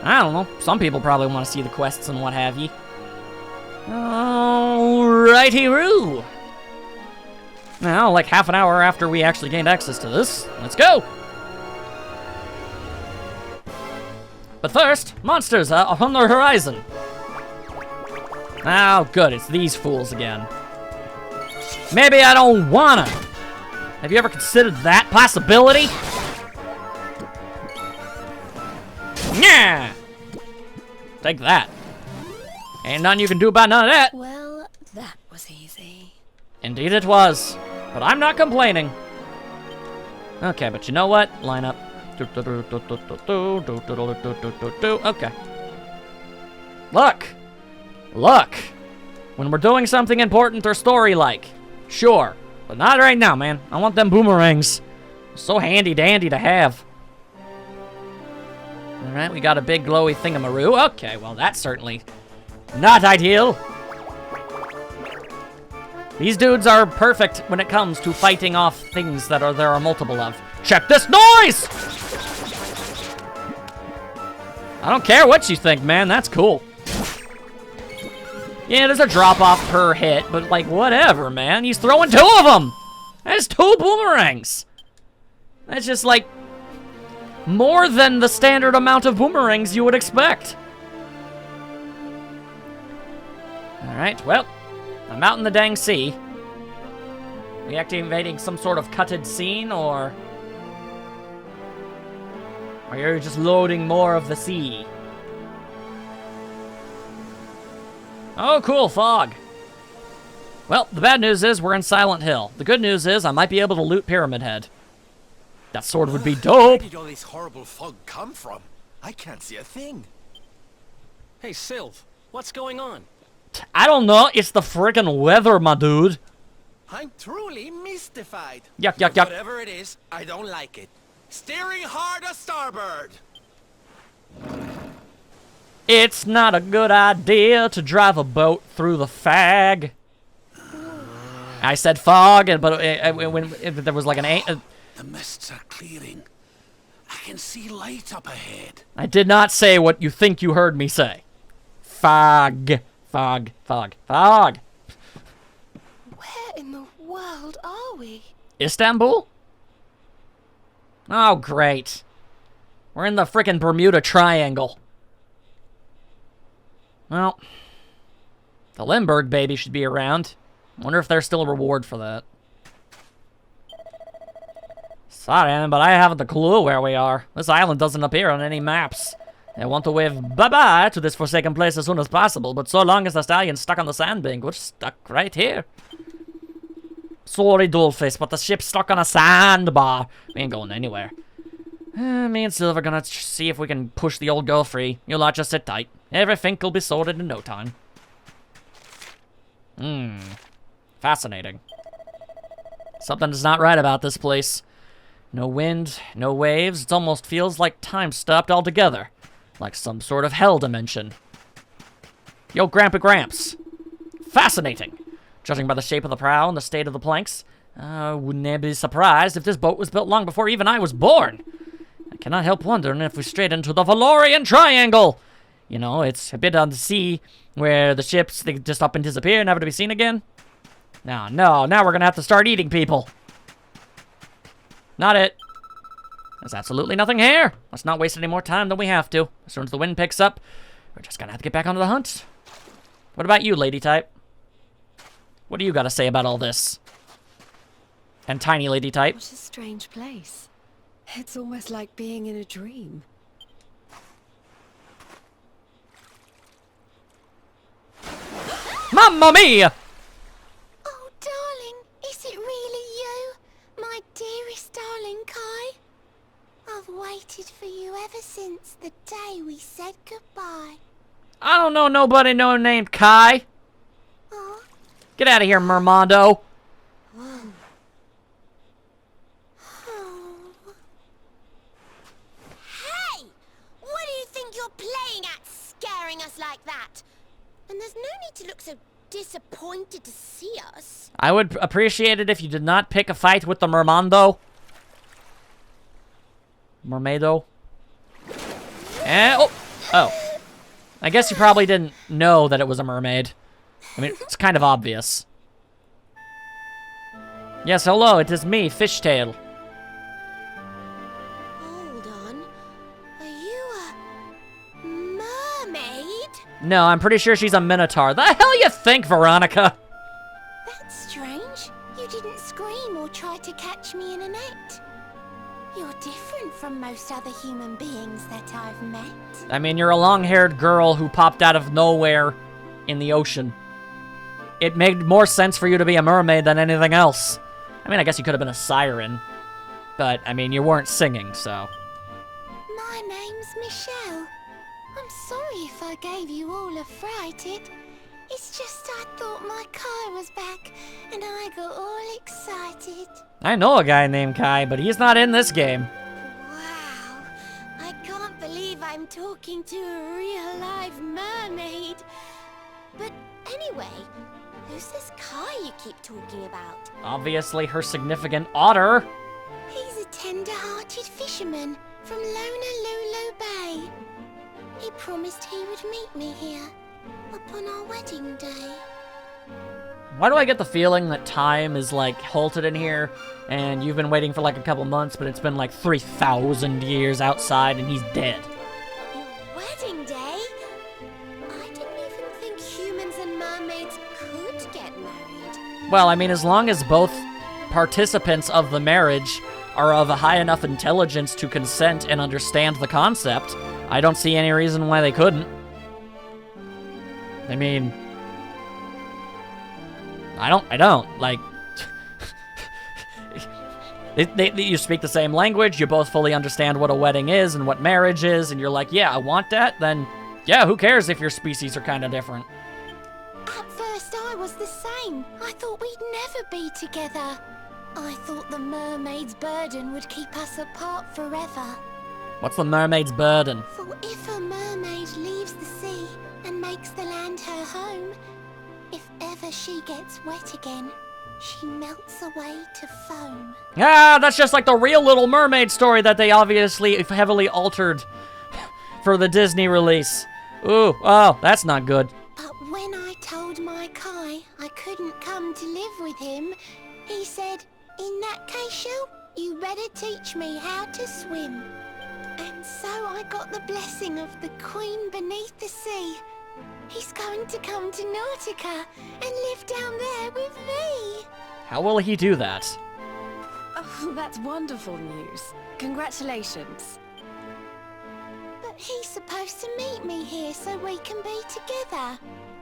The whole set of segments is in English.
I don't know. Some people probably want to see the quests and what have ye. Alrighty-roo. Now, like half an hour after we actually gained access to this, let's go! But first, monsters are on the horizon. Oh, good, it's these fools again. Maybe I don't wanna. Have you ever considered that possibility? Yeah! Take that. Ain't nothing you can do about none of that. Well, that was easy. Indeed it was. But I'm not complaining. Okay, but you know what? Line up. Okay. Look! Look! When we're doing something important or story-like, sure. But not right now, man. I want them boomerangs. So handy-dandy to have. Alright, we got a big glowy thingamaroo. Okay, well that's certainly not ideal. These dudes are perfect when it comes to fighting off things that there are multiple of. Check this noise! I don't care what you think, man. That's cool. Yeah, there's a drop-off per hit, but, like, whatever, man. He's throwing 2 of them! That's 2 boomerangs! That's just, like, more than the standard amount of boomerangs you would expect. Alright, well, I'm out in the dang sea. We activating some sort of cutted scene, or are you just loading more of the sea? Oh, cool, fog. Well, the bad news is we're in Silent Hill. The good news is I might be able to loot Pyramid Head. That sword would be dope. Where did all this horrible fog come from? I can't see a thing. Hey, Sylv, what's going on? I don't know. It's the friggin' weather, my dude. I'm truly mystified. Yuck, yuck, yuck. Whatever it is, I don't like it. Steering hard a starboard. It's not a good idea to drive a boat through the fag. I said fog, but when there was like an The mists are clearing. I can see light up ahead. I did not say what you think you heard me say. Fog. Fog. Fog. Fog. Where in the world are we? Istanbul? Oh, great. We're in the frickin' Bermuda Triangle. Well, the Limburg baby should be around. Wonder if there's still a reward for that. Sorry, but I haven't a clue where we are. This island doesn't appear on any maps. I want to wave bye-bye to this forsaken place as soon as possible, but so long as the stallion's stuck on the sandbank, we're stuck right here. Sorry, Dollface, but the ship's stuck on a sandbar. We ain't going anywhere. Me and Silver gonna see if we can push the old girl free. You lot just sit tight. Everything will be sorted in no time. Fascinating. Something is not right about this place. No wind, no waves. It almost feels like time stopped altogether. Like some sort of hell dimension. Yo, Grandpa Gramps. Fascinating. Judging by the shape of the prow and the state of the planks, wouldn't be surprised if this boat was built long before even I was born. I cannot help wondering if we strayed into the Valorian Triangle. You know, it's a bit on the sea where the ships, they just up and disappear, never to be seen again. No, now we're gonna have to start eating people. Not it. There's absolutely nothing here. Let's not waste any more time than we have to. As soon as the wind picks up, we're just gonna have to get back onto the hunt. What about you, lady type? What do you gotta say about all this? And tiny lady type? What a strange place. It's almost like being in a dream. Mamma mia! Oh, darling, is it really you? My dearest darling Kai? I've waited for you ever since the day we said goodbye. I don't know nobody named Kai. Oh, Get out of here, Mermando. Hey! What do you think you're playing at, scaring us like that? And there's no need to look so disappointed to see us. I would appreciate it if you did not pick a fight with the Mermando. Mermaido. And, oh! Oh. I guess you probably didn't know that it was a mermaid. I mean, it's kind of obvious. Yes, hello, it is me, Fishtail. Hold on. Are you a mermaid? No, I'm pretty sure she's a minotaur. The hell you think, Veronica? That's strange. You didn't scream or try to catch me in a net. You're different from most other human beings that I've met. I mean, you're a long-haired girl who popped out of nowhere in the ocean. It made more sense for you to be a mermaid than anything else. I mean, I guess you could have been a siren. But, I mean, you weren't singing, so... My name's Michelle. I'm sorry if I gave you all a fright. It's just I thought my Kai was back, and I got all excited. I know a guy named Kai, but he's not in this game. Wow, I can't believe I'm talking to a real live mermaid. But anyway, who's this Kai you keep talking about? Obviously her significant otter. He's a tender-hearted fisherman from Lulu Bay. He promised he would meet me here upon our wedding day. Why do I get the feeling that time is, like, halted in here, and you've been waiting for, like, a couple months, but it's been, like, 3,000 years outside, and he's dead? Your wedding day? I didn't even think humans and mermaids could get married. Well, I mean, as long as both participants of the marriage are of a high enough intelligence to consent and understand the concept, I don't see any reason why they couldn't. I mean... I don't. Like... you speak the same language, you both fully understand what a wedding is and what marriage is, and you're like, yeah, I want that, then... yeah, who cares if your species are kind of different? At first I was the same. I thought we'd never be together. I thought the mermaid's burden would keep us apart forever. What's the mermaid's burden? For if a mermaid leaves the sea and makes the land her home, if ever she gets wet again, she melts away to foam. Ah, that's just like the real Little Mermaid story that they obviously heavily altered for the Disney release. Ooh, oh, that's not good. But when I told my Kai I couldn't come to live with him, he said, in that case, Shell, you better teach me how to swim. And so I got the blessing of the Queen beneath the sea. He's going to come to Nautica and live down there with me. How will he do that? Oh, that's wonderful news. Congratulations. But he's supposed to meet me here so we can be together.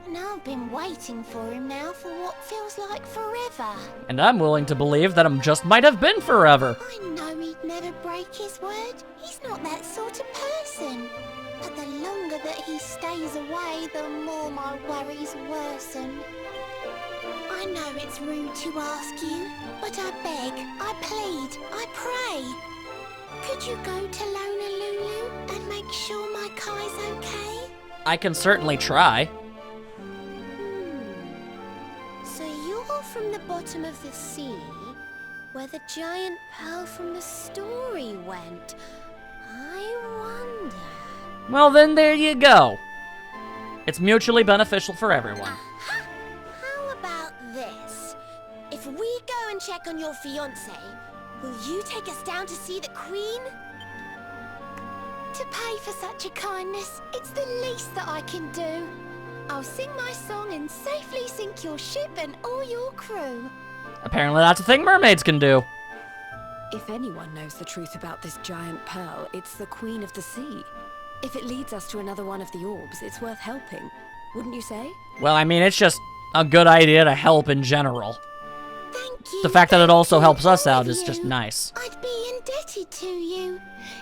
And I've been waiting for him now for what feels like forever. And I'm willing to believe that just might have been forever. I know he'd never break his word. He's not that sort of person. But the longer that he stays away, the more my worries worsen. I know it's rude to ask you, but I beg, I plead, I pray. Could you go to Lulu and make sure my Kai's okay? I can certainly try. So you're from the bottom of the sea, where the giant pearl from the story went. I wonder... Well, then there you go. It's mutually beneficial for everyone. How about this? If we go and check on your fiancé, will you take us down to see the Queen? To pay for such a kindness, it's the least that I can do. I'll sing my song and safely sink your ship and all your crew. Apparently that's a thing mermaids can do. If anyone knows the truth about this giant pearl, it's the Queen of the Sea. If it leads us to another one of the orbs, it's worth helping. Wouldn't you say? Well, I mean, it's just a good idea to help in general. Thank you. The fact that it also helps us out With is just you. nice. I'd be indebted to you.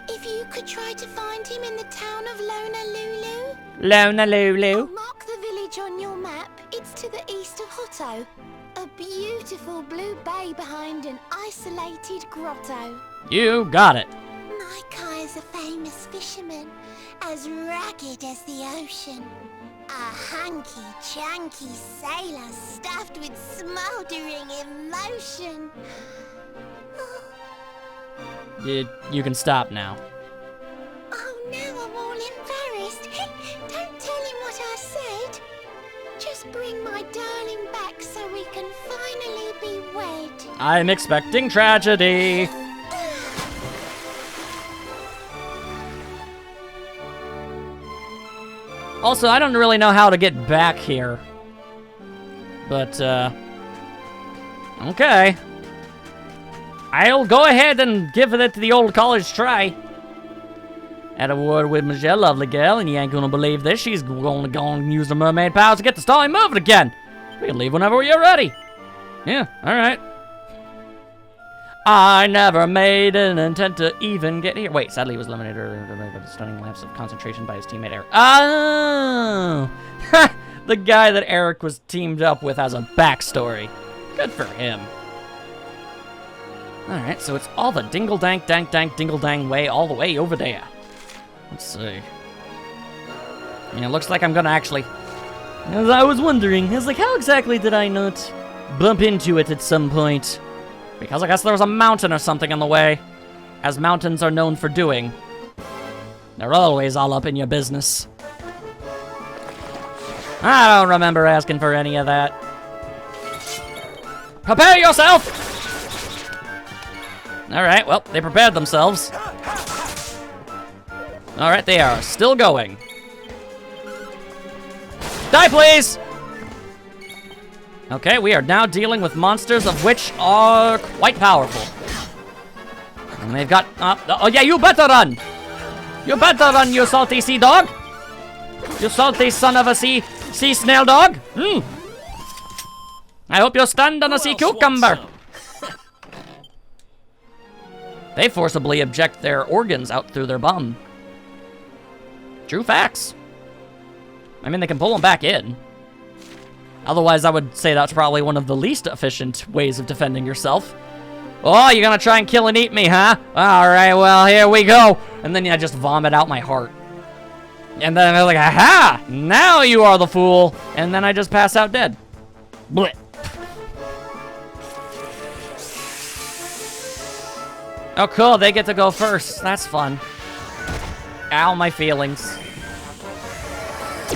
If you could try to find him in the town of Lulu. Lona I'll Lulu. mark the village on your map. It's to the east of Hotto. A beautiful blue bay behind an isolated grotto. You got it. My Kai is a famous fisherman, as rugged as the ocean. A hanky-chanky sailor stuffed with smouldering emotion. You can stop now. Oh, now I all embarrassed. Don't tell him what I said. Just bring my darling back so we can finally be wed. I'm expecting tragedy. Also, I don't really know how to get back here. But, okay. I'll go ahead and give it the old college try. Had a word with Michelle, lovely girl, and you ain't gonna believe this. She's gonna go and use her mermaid powers to get the story moving again. We can leave whenever you're ready. Yeah, alright. I never made an intent to even get here. Wait, sadly he was eliminated earlier by the stunning lapse of concentration by his teammate Eric. Oh! The guy that Eric was teamed up with has a backstory. Good for him. Alright, so it's all the dingle-dank, dank-dank, dingle-dang way all the way over there. Let's see. Yeah, it looks like I'm gonna actually... As I was wondering, I was like, how exactly did I not bump into it at some point? Because I guess there was a mountain or something on the way. As mountains are known for doing. They're always all up in your business. I don't remember asking for any of that. Prepare yourself! Alright, well, they prepared themselves. Alright, they are still going. Die, please! Okay, we are now dealing with monsters of which are quite powerful. And they've got... oh yeah, you better run! You better run, you salty sea dog! You salty son of a sea snail dog! I hope you stand on a sea cucumber! They forcibly eject their organs out through their bum. True facts. I mean, they can pull them back in. Otherwise, I would say that's probably one of the least efficient ways of defending yourself. Oh, you're gonna try and kill and eat me, huh? Alright, well, here we go. And then I just vomit out my heart. And then they're like, aha! Now you are the fool. And then I just pass out dead. Blech. Oh, cool, they get to go first. That's fun. Ow, my feelings.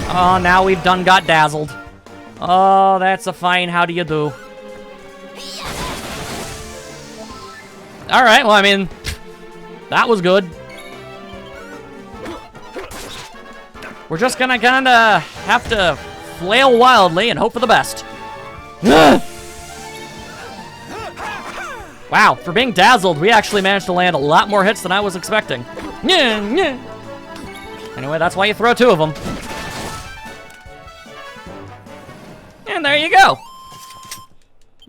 Oh, now we've done got dazzled. Oh, that's a fine how do you do. Alright, well, I mean, that was good. We're just gonna kinda have to flail wildly and hope for the best. Wow, for being dazzled, we actually managed to land a lot more hits than I was expecting. Anyway, that's why you throw two of them. And there you go.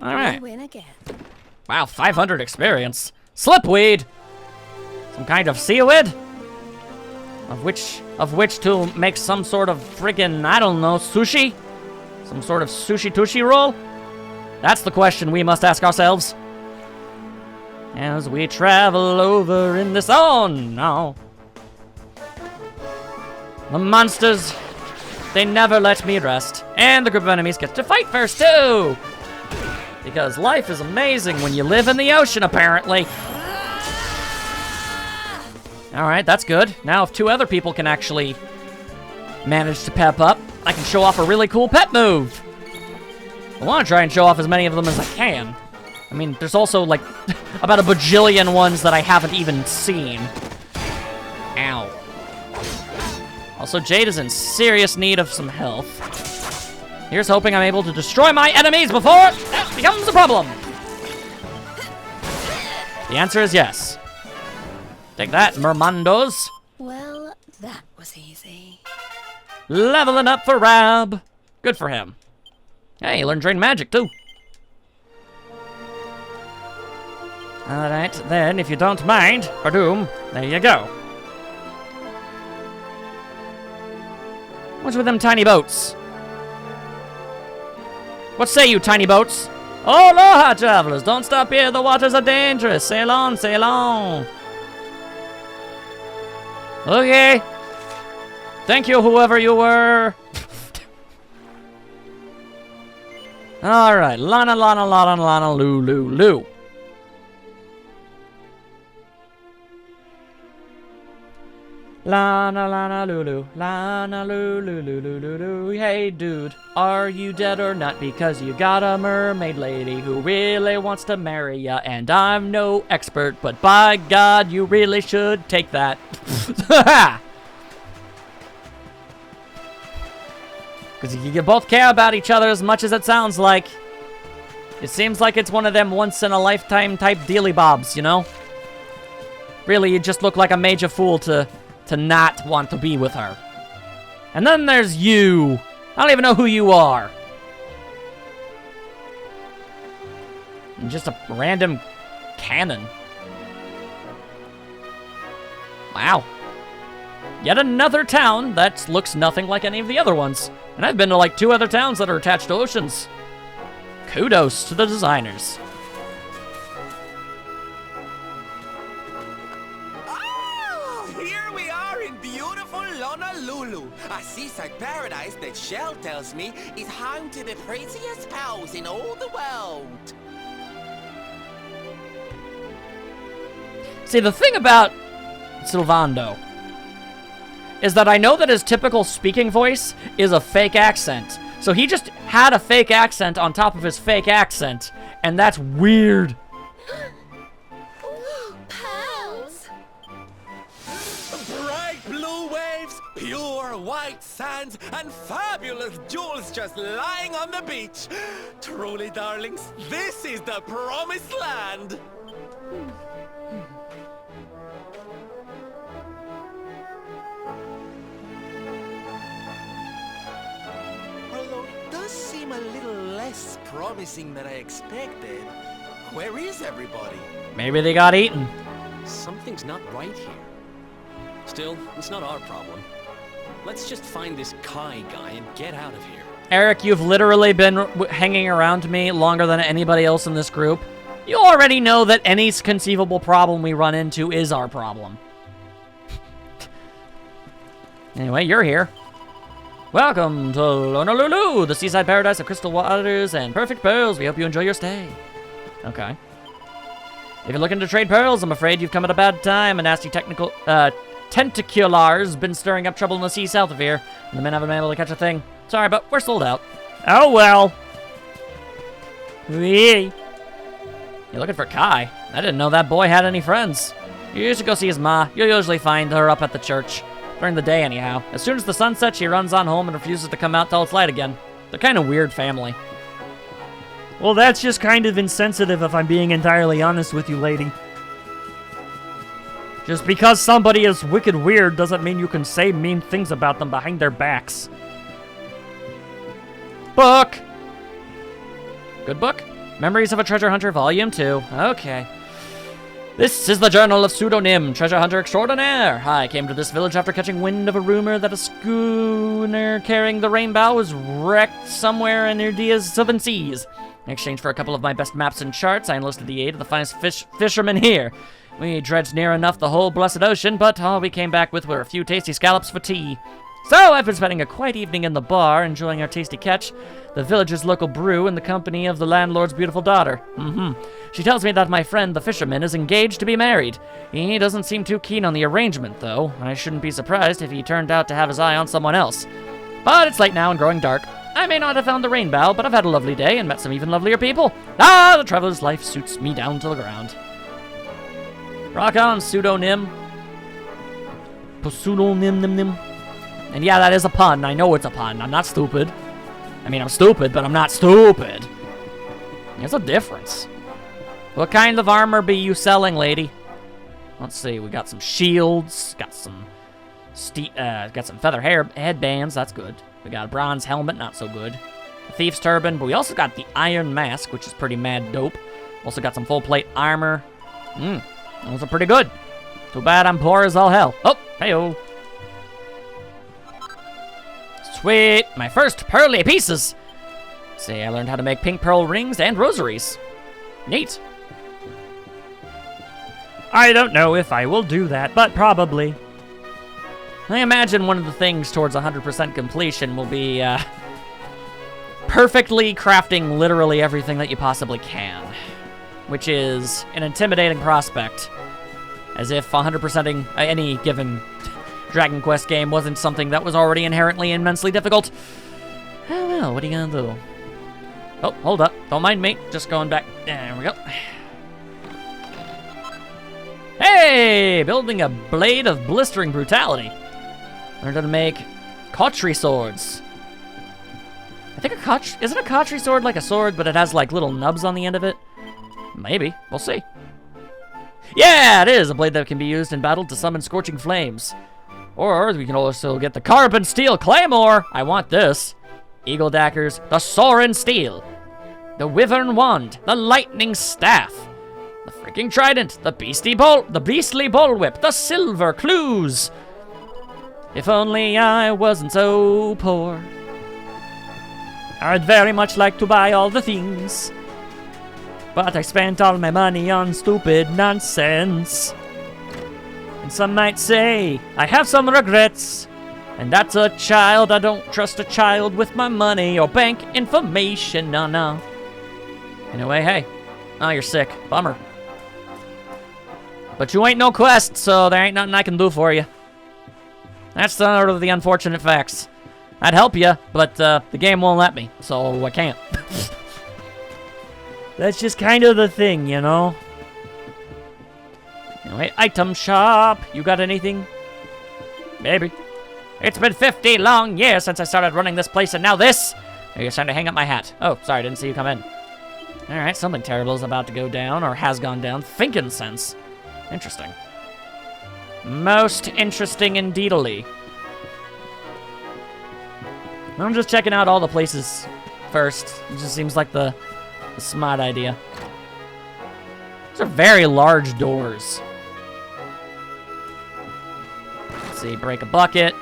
All right. Win again. Wow, 500 experience. Slipweed. Some kind of seaweed? Of which to make some sort of friggin', I don't know, sushi? Some sort of sushi-tushy roll? That's the question we must ask ourselves. As we travel over in this... Oh, no. The monsters, they never let me rest. And the group of enemies gets to fight first, too. Because life is amazing when you live in the ocean, apparently. Alright, that's good. Now if two other people can actually manage to pep up, I can show off a really cool pet move. I want to try and show off as many of them as I can. I mean, there's also, like, about a bajillion ones that I haven't even seen. Ow. Also, Jade is in serious need of some health. Here's hoping I'm able to destroy my enemies before that becomes a problem. The answer is yes. Take that, mermandos. Well, that was easy. Leveling up for Rab. Good for him. Hey, he learned Drain Magic, too. Alright, then, if you don't mind, Badoom, there you go. What's with them tiny boats? What say you, tiny boats? Oh, aloha, travelers, don't stop here, the waters are dangerous. Sail on, sail on. Okay. Thank you, whoever you were. Alright, Lanna, Lanna, Lanna, Lanna, Lulu. Lanna, Lanna, Lulu. Lanna, Lulu, Lulu, Lulu. Hey, dude, are you dead or not? Because you got a mermaid lady who really wants to marry ya. And I'm no expert, but by God, you really should take that. Because you both care about each other as much as it sounds like. It seems like it's one of them once-in-a-lifetime type dealy-bobs, you know? Really, you just look like a major fool to not want to be with her. And then there's you. I don't even know who you are. I'm just a random cannon. Wow. Yet another town that looks nothing like any of the other ones. And I've been to like 2 other towns that are attached to oceans. Kudos to the designers. Oh, here we are in beautiful Lulu, a seaside paradise that Shell tells me is home to the prettiest pals in all the world. See, the thing about Sylvando is that I know that his typical speaking voice is a fake accent. So he just had a fake accent on top of his fake accent, and that's weird. Ooh, pearls. Bright blue waves, pure white sands, and fabulous jewels just lying on the beach. Truly, darlings, this is the promised land. Although it does seem a little less promising than I expected. Where is everybody? Maybe they got eaten. Something's not right here. Still, it's not our problem. Let's just find this Kai guy and get out of here. Eric, you've literally been hanging around me longer than anybody else in this group. You already know that any conceivable problem we run into is our problem. Anyway, you're here. Welcome to Lulu, the seaside paradise of crystal waters and perfect pearls. We hope you enjoy your stay. Okay. If you're looking to trade pearls, I'm afraid you've come at a bad time. A nasty tentacular's been stirring up trouble in the sea south of here, and the men haven't been able to catch a thing. Sorry, but we're sold out. Oh well. Wee. You're looking for Kai? I didn't know that boy had any friends. You should go see his ma. You'll usually find her up at the church. During the day, anyhow. As soon as the sun sets, she runs on home and refuses to come out till it's light again. They're kind of weird family. Well, that's just kind of insensitive if I'm being entirely honest with you, lady. Just because somebody is wicked weird doesn't mean you can say mean things about them behind their backs. Book! Good book? Memories of a Treasure Hunter, Volume 2. Okay. This is the Journal of Pseudonym, Treasure Hunter Extraordinaire. I came to this village after catching wind of a rumor that a schooner carrying the rainbow was wrecked somewhere near the Southern Seas. In exchange for a couple of my best maps and charts, I enlisted the aid of the finest fishermen here. We dredged near enough the whole blessed ocean, but all we came back with were a few tasty scallops for tea. So I've been spending a quiet evening in the bar, enjoying our tasty catch, the village's local brew, in the company of the landlord's beautiful daughter. She tells me that my friend, the fisherman, is engaged to be married. He doesn't seem too keen on the arrangement, though. I shouldn't be surprised if he turned out to have his eye on someone else. But it's late now and growing dark. I may not have found the rainbow, but I've had a lovely day and met some even lovelier people. Ah, the traveler's life suits me down to the ground. Rock on, pseudonym. Pseudonym. And yeah, that is a pun. I know it's a pun. I'm not stupid. I mean, I'm stupid, but I'm not stupid. There's a difference. What kind of armor be you selling, lady? Let's see. We got some shields. Got some feather headbands. That's good. We got a bronze helmet. Not so good. A thief's turban. But we also got the iron mask, which is pretty mad dope. Also got some full plate armor. Those are pretty good. Too bad I'm poor as all hell. Oh, hey-oh. Sweet, my first pearly pieces. See, I learned how to make pink pearl rings and rosaries. Neat. I don't know if I will do that, but probably. I imagine one of the things towards 100% completion will be perfectly crafting literally everything that you possibly can, which is an intimidating prospect, as if 100%ing any given Dragon Quest game wasn't something that was already inherently immensely difficult. I don't know, what are you gonna do? Oh, hold up. Don't mind me. Just going back. There we go. Hey! Building a blade of blistering brutality. Learned how to make cautery swords. I think isn't a cautery sword like a sword, but it has like little nubs on the end of it? Maybe. We'll see. Yeah, it is a blade that can be used in battle to summon scorching flames. Or we can also get the carbon steel claymore. I want this. Eagle daggers, the soaring steel, the wyvern wand, the lightning staff, the freaking trident, the beastly bullwhip, the silver clues. If only I wasn't so poor. I'd very much like to buy all the things, but I spent all my money on stupid nonsense. And some might say I have some regrets, and that's a child. I don't trust a child with my money or bank information, no. Anyway, hey. Oh, you're sick. Bummer. But you ain't no quest, so there ain't nothing I can do for you. That's sort of the unfortunate facts. I'd help you, but the game won't let me, so I can't. That's just kind of the thing, you know? Anyway, item shop. You got anything? Maybe. It's been 50 long years since I started running this place, and now this? You're starting to hang up my hat. Oh, sorry, didn't see you come in. Alright, something terrible is about to go down, or has gone down. Thinking sense. Interesting. Most interesting indeedly. I'm just checking out all the places first. It just seems like the smart idea. These are very large doors. Let's see, break a bucket.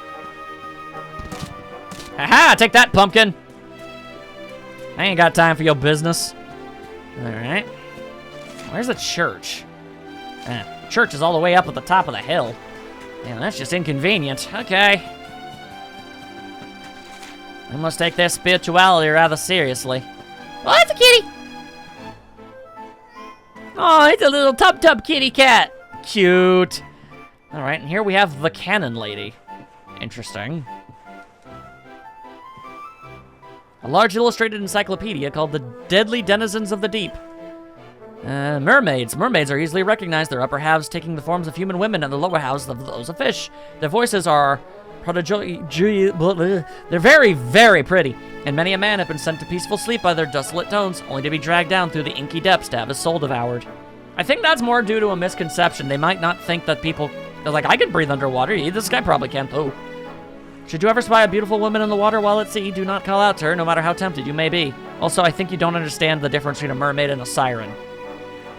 Aha! Take that, pumpkin! I ain't got time for your business. Alright. Where's the church? Church is all the way up at the top of the hill. Yeah, that's just inconvenient. Okay. I must take their spirituality rather seriously. Oh, it's a kitty! Oh, it's a little tub kitty cat. Cute. Alright, and here we have the Cannon Lady. Interesting. A large illustrated encyclopedia called The Deadly Denizens of the Deep. Mermaids. Mermaids are easily recognized, their upper halves taking the forms of human women and the lower halves of those of fish. Their voices are they're very, very pretty, and many a man have been sent to peaceful sleep by their desolate tones, only to be dragged down through the inky depths to have his soul devoured. I think that's more due to a misconception. They might not think that people... They're like, I can breathe underwater. This guy probably can't too. Should you ever spy a beautiful woman in the water while at sea, do not call out to her, no matter how tempted you may be. Also, I think you don't understand the difference between a mermaid and a siren.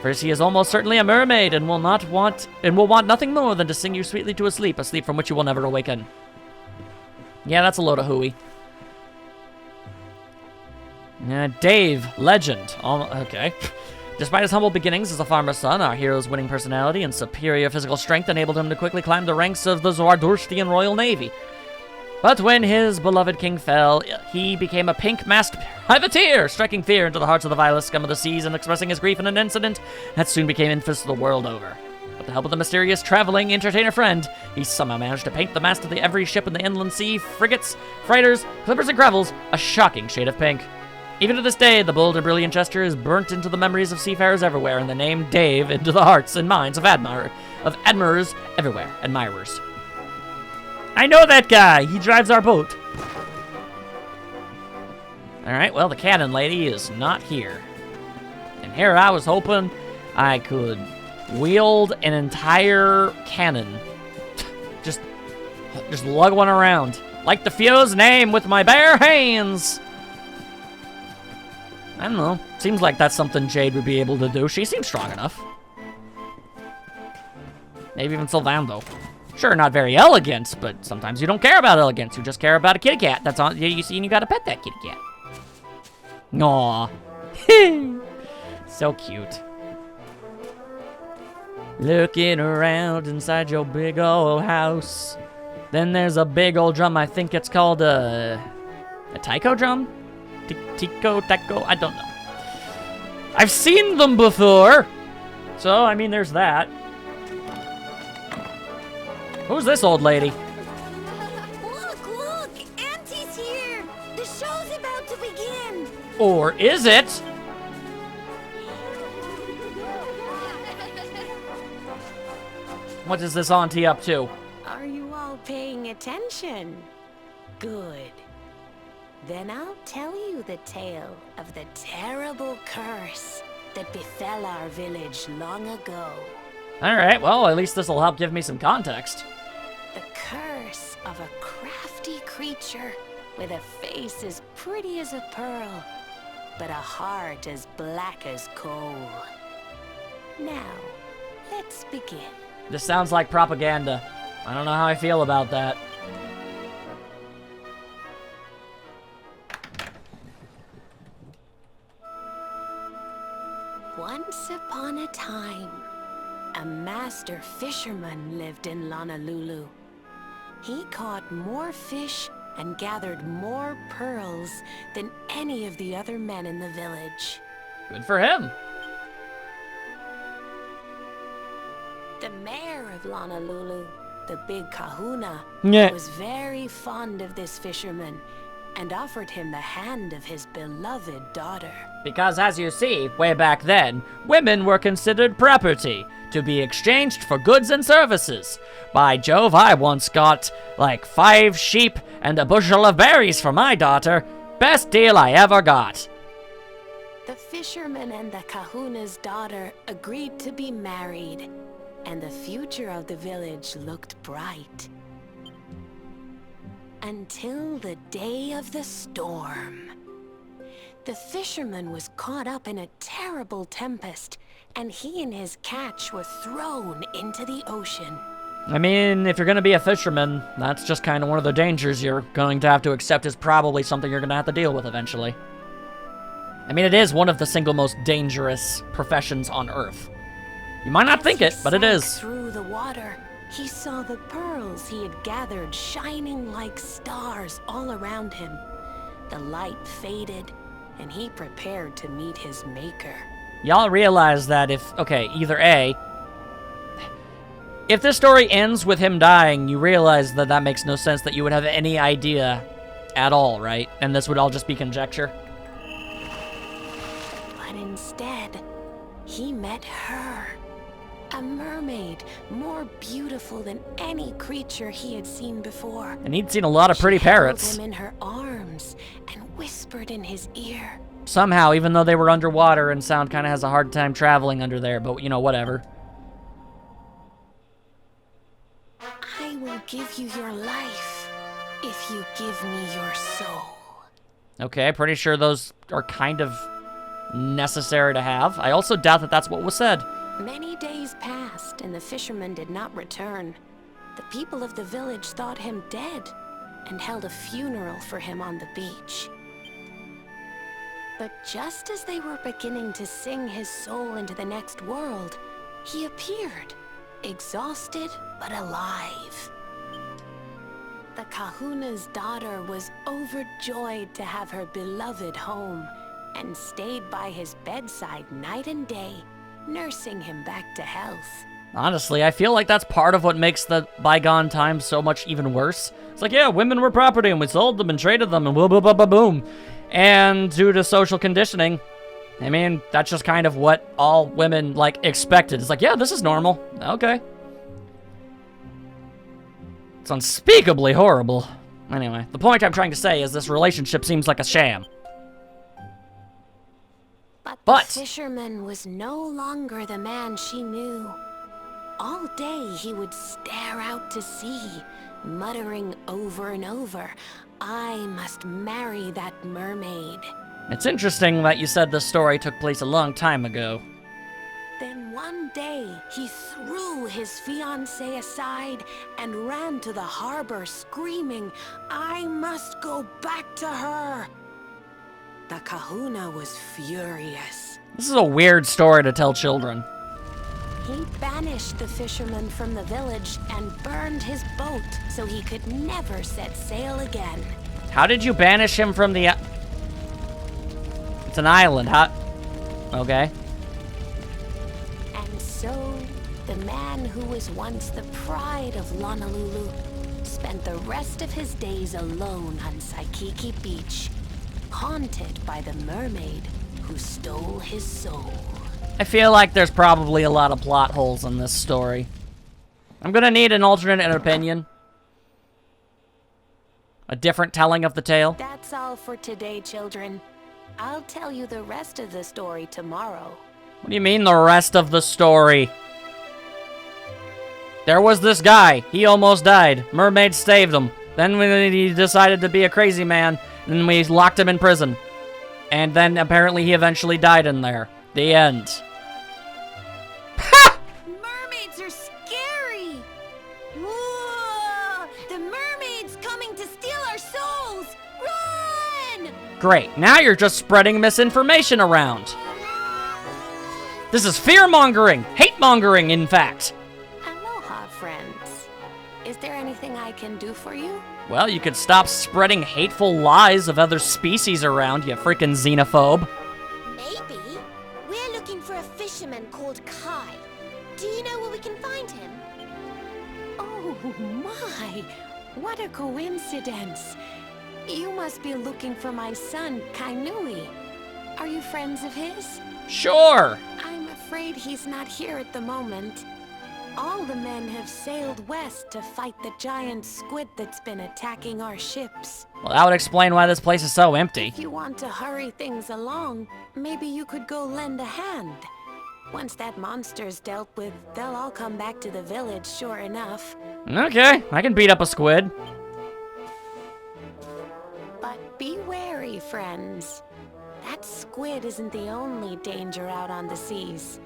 For she is almost certainly a mermaid, and will want nothing more than to sing you sweetly to a sleep from which you will never awaken. Yeah, that's a load of hooey. Dave, legend. Okay. Despite his humble beginnings as a farmer's son, our hero's winning personality and superior physical strength enabled him to quickly climb the ranks of the Zwaardurstian Royal Navy. But when his beloved king fell, he became a pink-masked privateer, striking fear into the hearts of the vilest scum of the seas and expressing his grief in an incident that soon became infamous the world over. With the help of the mysterious traveling entertainer friend, he somehow managed to paint the mast of every ship in the inland sea, frigates, freighters, clippers, and gravels, a shocking shade of pink. Even to this day, the bold and brilliant gesture is burnt into the memories of seafarers everywhere, and the name Dave into the hearts and minds of admirers everywhere. Admirers. I know that guy. He drives our boat. Alright, well, the Cannon Lady is not here. And here I was hoping I could wield an entire cannon. just lug one around. Like the fuse name with my bare hands. I don't know. Seems like that's something Jade would be able to do. She seems strong enough. Maybe even Sylvando. Sure, not very elegant, but sometimes you don't care about elegance. You just care about a kitty cat. That's all you see, and you gotta pet that kitty cat. Aww. So cute. Looking around inside your big old house. Then there's a big old drum. I think it's called a taiko drum? Tico, taiko, I don't know. I've seen them before. So, I mean, there's that. Who's this old lady? Or is it? What is this auntie up to? Are you all paying attention? Good. Then I'll tell you the tale of the terrible curse that befell our village long ago. Alright, well, at least this will help give me some context. The curse of a crafty creature with a face as pretty as a pearl, but a heart as black as coal. Now, let's begin. This sounds like propaganda. I don't know how I feel about that. Once upon a time, a master fisherman lived in Lanna, Lulu. He caught more fish and gathered more pearls than any of the other men in the village. Good for him. The mayor of Lanna, Lulu, the big kahuna, Yeah. was very fond of this fisherman and offered him the hand of his beloved daughter. Because as you see, way back then, women were considered property to be exchanged for goods and services. By Jove, I once got like 5 sheep and a bushel of berries for my daughter. Best deal I ever got. The fisherman and the kahuna's daughter agreed to be married, and the future of the village looked bright. Until the day of the storm. The fisherman was caught up in a terrible tempest, and he and his catch were thrown into the ocean. I mean, if you're gonna be a fisherman, that's just kind of one of the dangers you're going to have to accept is probably something you're gonna have to deal with eventually. I mean, it is one of the single most dangerous professions on Earth. You might not think it, but it is. Through the water, he saw the pearls he had gathered shining like stars all around him. The light faded, and he prepared to meet his maker. Y'all realize that either A, if this story ends with him dying, you realize that that makes no sense that you would have any idea at all, right? And this would all just be conjecture. But instead, he met her. A mermaid, more beautiful than any creature he had seen before. And he'd seen a lot of pretty parrots. She held him in her arms and whispered in his ear. Somehow, even though they were underwater, and sound kind of has a hard time traveling under there, but, you know, whatever. I will give you your life if you give me your soul. Okay, pretty sure those are kind of necessary to have. I also doubt that that's what was said. Many days passed, and the fisherman did not return. The people of the village thought him dead and held a funeral for him on the beach. But just as they were beginning to sing his soul into the next world, he appeared, exhausted but alive. The kahuna's daughter was overjoyed to have her beloved home and stayed by his bedside night and day, nursing him back to health. Honestly, I feel like that's part of what makes the bygone times so much even worse. It's like, yeah, women were property and we sold them and traded them and boom. And due to social conditioning, I mean, that's just kind of what all women, like, expected. It's like, yeah, this is normal. Okay. It's unspeakably horrible. Anyway, the point I'm trying to say is this relationship seems like a sham. But the fisherman was no longer the man she knew. All day he would stare out to sea, muttering over and over, "I must marry that mermaid." It's interesting that you said this story took place a long time ago. Then one day, he threw his fiancée aside and ran to the harbor screaming, "I must go back to her." The kahuna was furious. This is a weird story to tell children. He banished the fisherman from the village and burned his boat so he could never set sail again. How did you banish him from the... It's an island, huh? Okay. And so, the man who was once the pride of Lulu spent the rest of his days alone on Saikiki Beach, haunted by the mermaid who stole his soul. I feel like there's probably a lot of plot holes in this story. I'm gonna need an alternate opinion. A different telling of the tale. That's all for today, children. I'll tell you the rest of the story tomorrow. What do you mean, the rest of the story? There was this guy. He almost died. Mermaids saved him. Then he decided to be a crazy man, and we locked him in prison. And then apparently he eventually died in there. The end. Mermaids are scary! Whoa! The mermaid's coming to steal our souls! Run! Great. Now you're just spreading misinformation around. This is fear-mongering. Hate-mongering, in fact. Aloha, friends. Is there anything I can do for you? Well, you could stop spreading hateful lies of other species around, you freaking xenophobe. Maybe. We're looking for a fisherman called Kai. Do you know where we can find him? Oh my! What a coincidence! You must be looking for my son, Kainui. Are you friends of his? Sure. I'm afraid he's not here at the moment. All the men have sailed west to fight the giant squid that's been attacking our ships. Well, that would explain why this place is so empty. If you want to hurry things along, maybe you could go lend a hand. Once that monster's dealt with, they'll all come back to the village, sure enough. Okay, I can beat up a squid. But be wary, friends. That squid isn't the only danger out on the seas.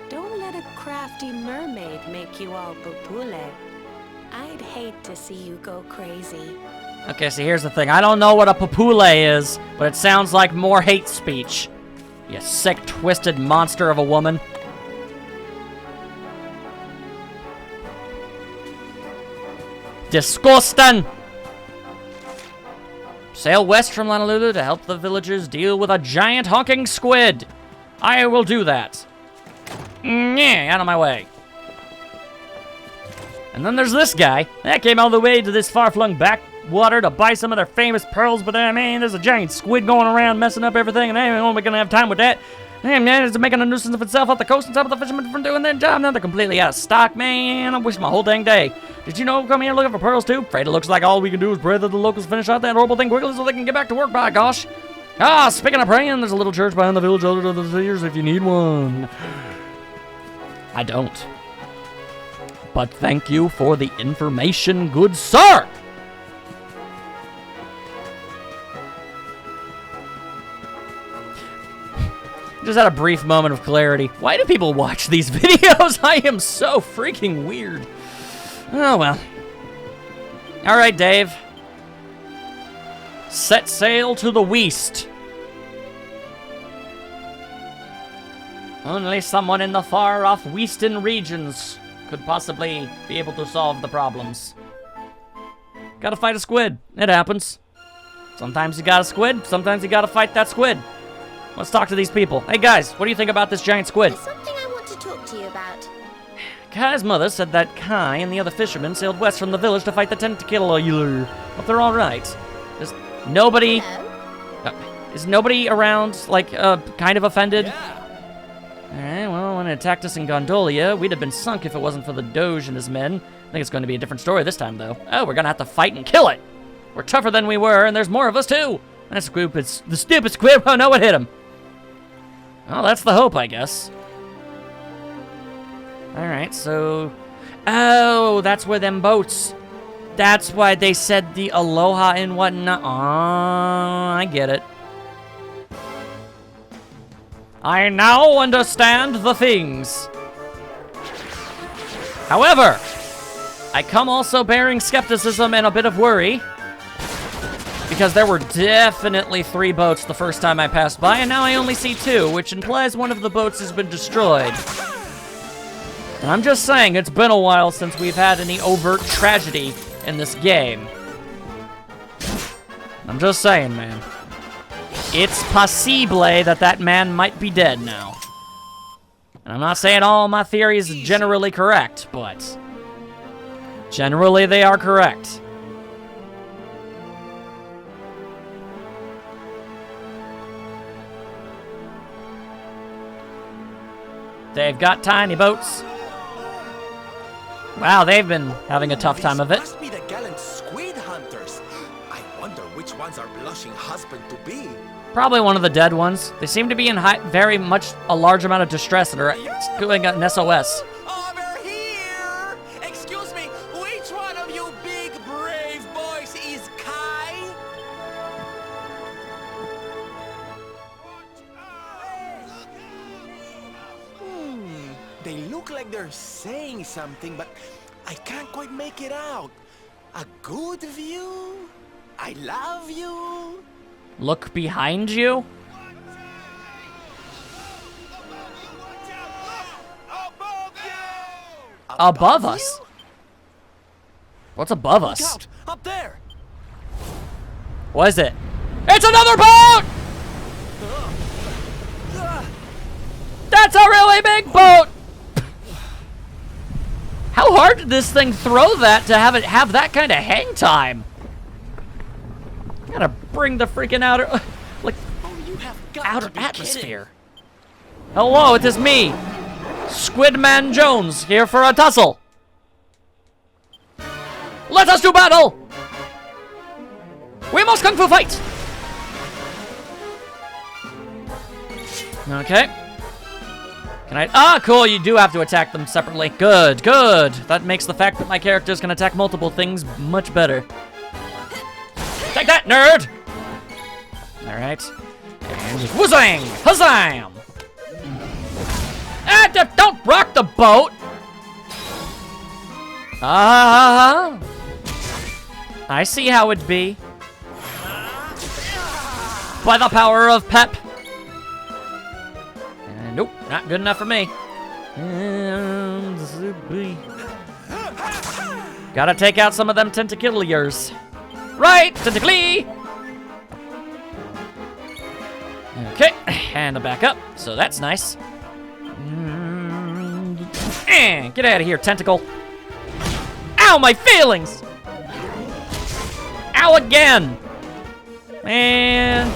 Don't let a crafty mermaid make you all pupule. I'd hate to see you go crazy. Okay, so here's the thing. I don't know what a pupule is, but it sounds like more hate speech. You sick, twisted monster of a woman. Disgusting! Sail west from Lulu to help the villagers deal with a giant honking squid. I will do that. Yeah, out of my way. And then there's this guy. That came all the way to this far-flung backwater to buy some of their famous pearls, but man, there's a giant squid going around messing up everything, and ain't only gonna have time with that. Man, it's making a nuisance of itself off the coast and stop the fishermen from doing their job. Now they're completely out of stock, man. I wish my whole dang day. Did you know I'm coming here looking for pearls too? Afraid it looks like all we can do is pray that the locals finish out that horrible thing quickly so they can get back to work, by gosh. Ah, speaking of praying, there's a little church behind the village over the years if you need one. I don't. But thank you for the information, good sir! Just had a brief moment of clarity. Why do people watch these videos? I am so freaking weird. Oh, well. Alright, Dave. Set sail to the west. Only someone in the far-off western regions could possibly be able to solve the problems. Gotta fight a squid. It happens. Sometimes you got a squid, sometimes you gotta fight that squid. Let's talk to these people. Hey guys, what do you think about this giant squid? There's something I want to talk to you about. Kai's mother said that Kai and the other fishermen sailed west from the village to fight the tentacular. But they're alright. There's nobody... Hello? Is nobody around, like, kind of offended? Yeah. Alright, well, when it attacked us in Gondolia, we'd have been sunk if it wasn't for the Doge and his men. I think it's going to be a different story this time, though. Oh, we're going to have to fight and kill it! We're tougher than we were, and there's more of us, too! That squid, it's the stupid squid, oh no, what hit him? Well, that's the hope, I guess. Alright, so... Oh, that's where them boats... That's why they said the aloha and whatnot. Oh, I get it. I now understand the things. However, I come also bearing skepticism and a bit of worry. Because there were definitely 3 boats the first time I passed by, and now I only see 2, which implies one of the boats has been destroyed. And I'm just saying, it's been a while since we've had any overt tragedy in this game. I'm just saying, man. It's possible that man might be dead now. And I'm not saying all my theories are generally correct, but... generally they are correct. They've got tiny boats. Wow, they've been having a tough time of it. Must be the gallant squid hunters. I wonder which ones our blushing husband to be. Probably one of the dead ones. They seem to be in very much a large amount of distress and are doing an SOS. Over here! Excuse me, which one of you big brave boys is Kai? They look like they're saying something, but I can't quite make it out. A good view? I love you? Look behind you. Above us? What's above Look us? out! Up there! What is it? It's another boat! That's a really big boat! How hard did this thing throw that to have it have that kind of hang time? Gotta bring the freaking outer, like, Oh, you have got outer to be atmosphere. Hello, it is me, Squidman Jones, here for a tussle. Let us do battle! We must kung fu fight! Okay. Can I? Ah, cool, you do have to attack them separately. Good, good. That makes the fact that my characters can attack multiple things much better. Take that, nerd! Alright. And whoozang! Huzzam! Ah, don't rock the boat! Ah! I see how it'd be. By the power of pep. Nope, not good enough for me. Gotta take out some of them tentacliers. Right, tentacly! Okay, and back up, so that's nice. Get out of here, tentacle. Ow, my feelings! Ow again! Man.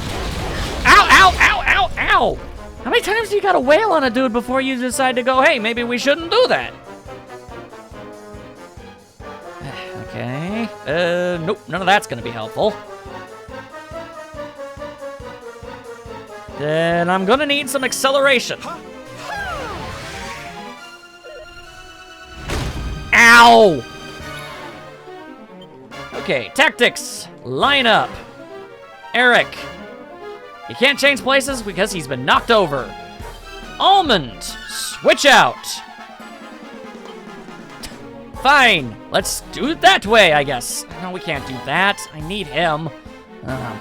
Ow, ow, ow, ow, ow! How many times do you gotta wail on a dude before you decide to go, hey, maybe we shouldn't do that? Okay. Nope, none of that's gonna be helpful. Then I'm gonna need some acceleration. Ow! Okay, tactics. Line up. Eric. He can't change places because he's been knocked over. Almond, switch out. Fine, let's do it that way, I guess. No, we can't do that. I need him.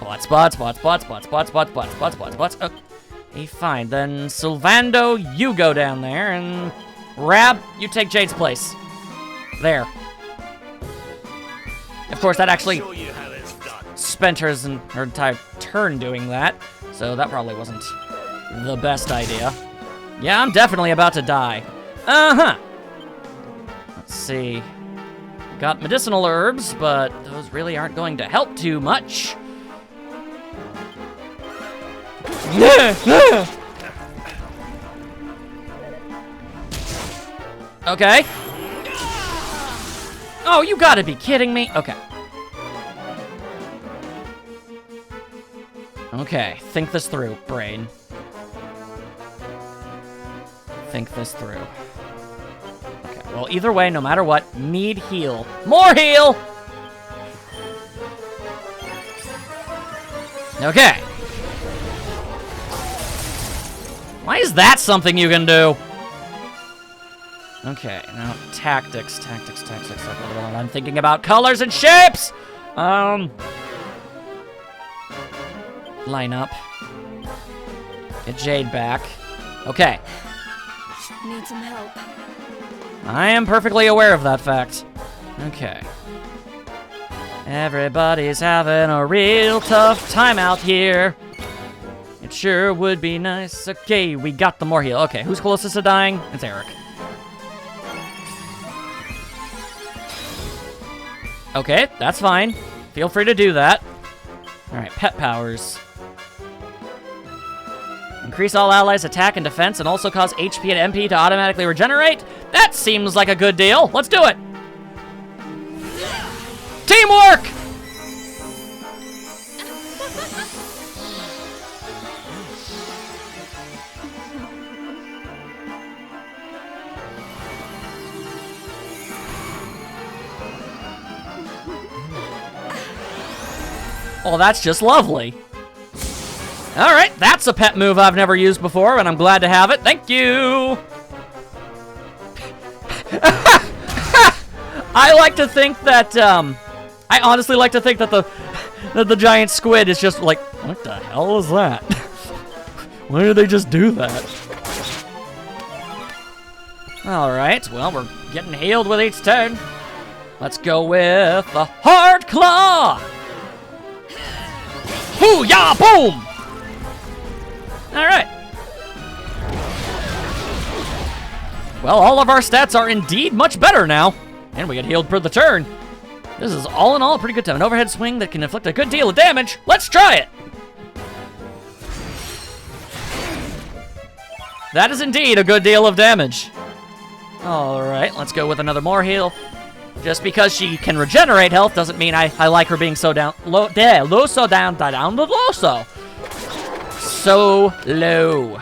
Bots. Okay, fine. Then Sylvando, you go down there, and Rab, you take Jade's place. There. Of course, that actually spent her entire turn doing that, so that probably wasn't the best idea. Yeah, I'm definitely about to die. Uh-huh. Let's see. Got medicinal herbs, but those really aren't going to help too much. Okay. Oh, you gotta be kidding me. Okay. Okay, think this through, brain. Think this through. Okay, well, either way, no matter what, need heal. More heal! Okay. Why is that something you can do? Okay, now tactics. I'm thinking about colors and shapes! Line up. Get Jade back. Okay. Need some help. I am perfectly aware of that fact. Okay. Everybody's having a real tough time out here. It sure would be nice. Okay, we got the more heal. Okay, who's closest to dying? It's Eric. Okay, that's fine. Feel free to do that. Alright, pet powers. Increase all allies' attack and defense and also cause HP and MP to automatically regenerate? That seems like a good deal. Let's do it. Teamwork! Oh, that's just lovely. All right, that's a pet move I've never used before, and I'm glad to have it. Thank you. I like to think that, I honestly like to think that the giant squid is just like, what the hell is that? Why did they just do that? All right, well, we're getting healed with each turn. Let's go with the hard claw. Hoo-yah, boom! Alright. Well, all of our stats are indeed much better now. And we get healed per the turn. This is all in all a pretty good time. An overhead swing that can inflict a good deal of damage. Let's try it! That is indeed a good deal of damage. Alright, let's go with another more heal. Just because she can regenerate health doesn't mean I like her being so down low. So down so. So low.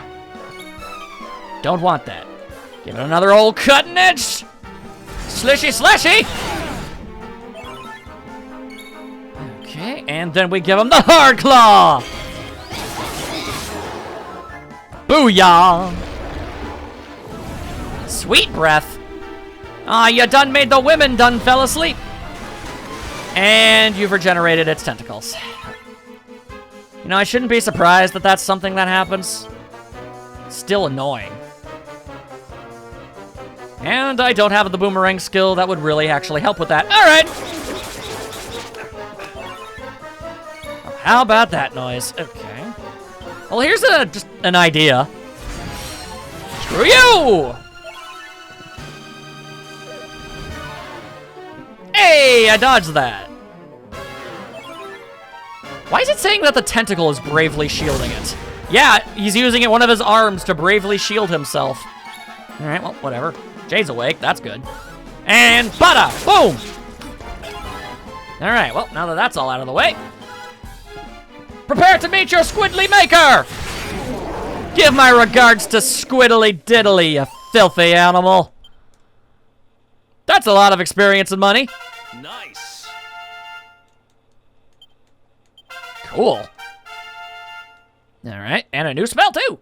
Don't want that. Give it another old cutting edge. Slishy slashy. Okay, and then we give him the hard claw. Booyah. Sweet breath. Ah, you done made the women done fell asleep. And you've regenerated its tentacles. You know, I shouldn't be surprised that that's something that happens. Still annoying. And I don't have the boomerang skill that would really actually help with that. All right. Well, how about that noise? Okay. Well, here's just an idea. Screw you! Hey, I dodged that. Why is it saying that the tentacle is bravely shielding it? Yeah, he's using it one of his arms to bravely shield himself. All right, well, whatever. Jay's awake, that's good. And bada, boom! All right, well, now that that's all out of the way, prepare to meet your squidly maker! Give my regards to Squiddly Diddly, you filthy animal. That's a lot of experience and money. Nice. Cool. All right, and a new spell too.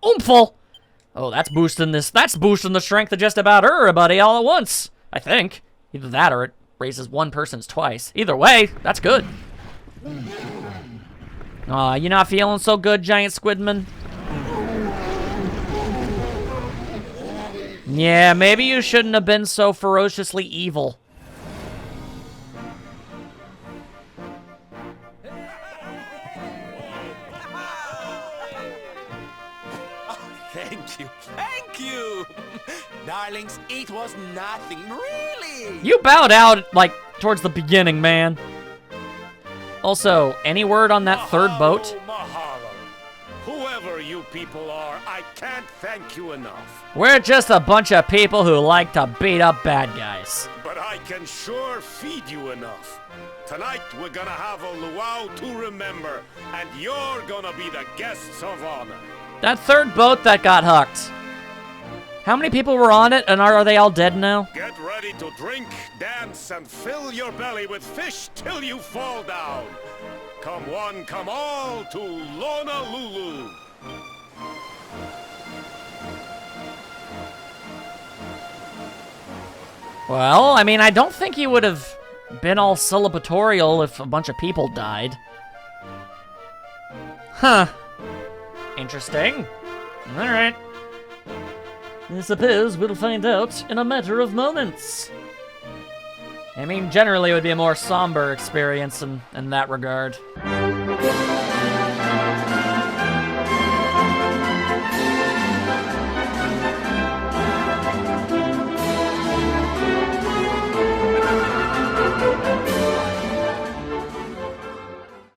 Oompful. Oh, that's boosting this. That's boosting the strength of just about everybody all at once. I think either that or it raises one person's twice. Either way, that's good. Aw, you not feeling so good, giant squidman? Yeah, maybe you shouldn't have been so ferociously evil. Thank you. Thank you. Darlings, it was nothing, really. You bowed out, like, towards the beginning, man. Also, any word on that third boat? Mahalo. Whoever you people are, I can't thank you enough. We're just a bunch of people who like to beat up bad guys. But I can sure feed you enough. Tonight, we're gonna have a luau to remember, and you're gonna be the guests of honor. That third boat that got hooked. How many people were on it, and are they all dead now? Get ready to drink, dance, and fill your belly with fish till you fall down. Come one, come all to Lanna Lulu. Well, I mean, I don't think he would have been all celebratorial if a bunch of people died. Huh. Interesting. Alright. I suppose we'll find out in a matter of moments. I mean, generally it would be a more somber experience in that regard.